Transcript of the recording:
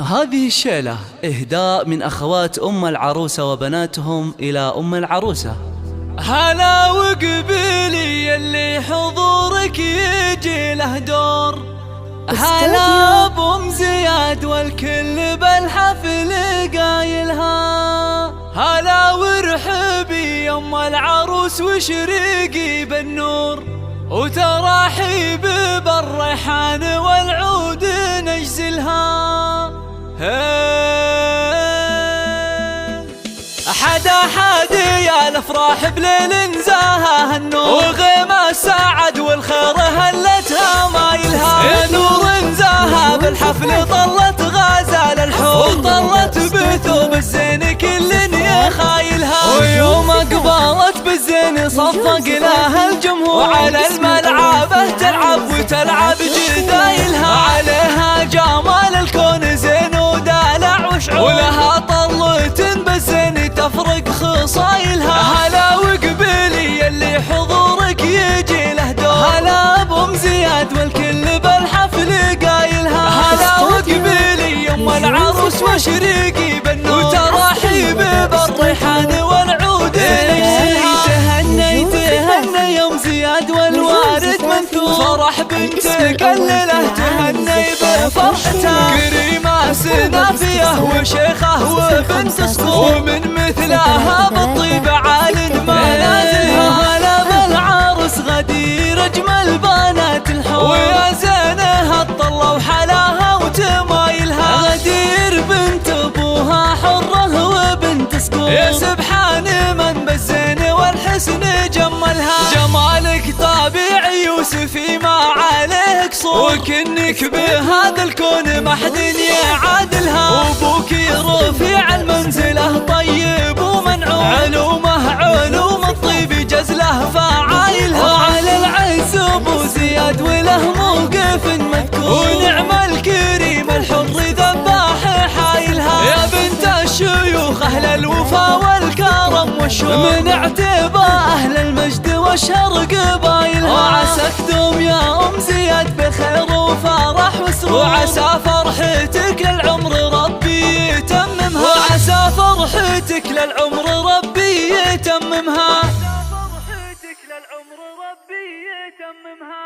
هذه الشيلة إهداء من أخوات أم العروسة وبناتهم إلى أم العروسة. هلا وقبيلي اللي حضورك يجي له دور، هلا بأم زياد والكل بالحفل قايلها، هلا وارحبي يم العروس وشريقي بالنور، وتراحيب بالريحان والعود نجزلها. أحد يا الافراح بليل نزاها النور، وغيمة السعد والخير هلتها مايلها، يا نور نزاها بالحفل طلت غزال الحور، وطلت بثوب الزين كل يخايلها، ويوم اقبلت بالزين صفق لها الجمهور، وعلى الملعبة تلعب وتلعب جدايلها، عليها جمال الكون زين ودلع وشعور، ولها طلة بالزين تفرق خصايلها. هلا وقبيلي اللي حضورك يجي له دور، هلا بأم زياد والكل بالحفل قايلها، هلا وقبيلي يم العروس وشريقي بالنور، وتراحيب بالريحان والعود نجزلها. تهني تهني يم زياد والوارد منثور، فرح بنتك الليلة تهني بفرحتها، كريمة سنافية وشيخة وبنت صقور، ومن مثلها بالطيب عال ما نازلها. هلا بالعروس غدير اجمل بنات الحور، ويا زينها الطلة وحلاها وتمايلها، غدير بنت ابوها حرة وبنت صقور، يا سبحان من بالزين والحسن جملها، جمالك طبيعي يوسفي ما عليه قصور، وكنك بهذا الكون ما حد يعادلها، وابوك رفيع المنزله طيب ومنعوم، علومه علوم الطيب جزله فعايلها، وعلى العز ابو زياد وله موقف مذكور، ونعم الكريم الحر ذباح حايلها، يا بنت الشيوخ اهل الوفا والكرم والشور، من اعتبى اهل المجد واشهر قبايلها، وعساك دوم يا ام زياد بخير وفرح وسرور، وعسى فرحتك للعمر ربي يتممها، وعسى فرحتك للعمر ربي يتممها، فرحتك للعمر ربي يتممها.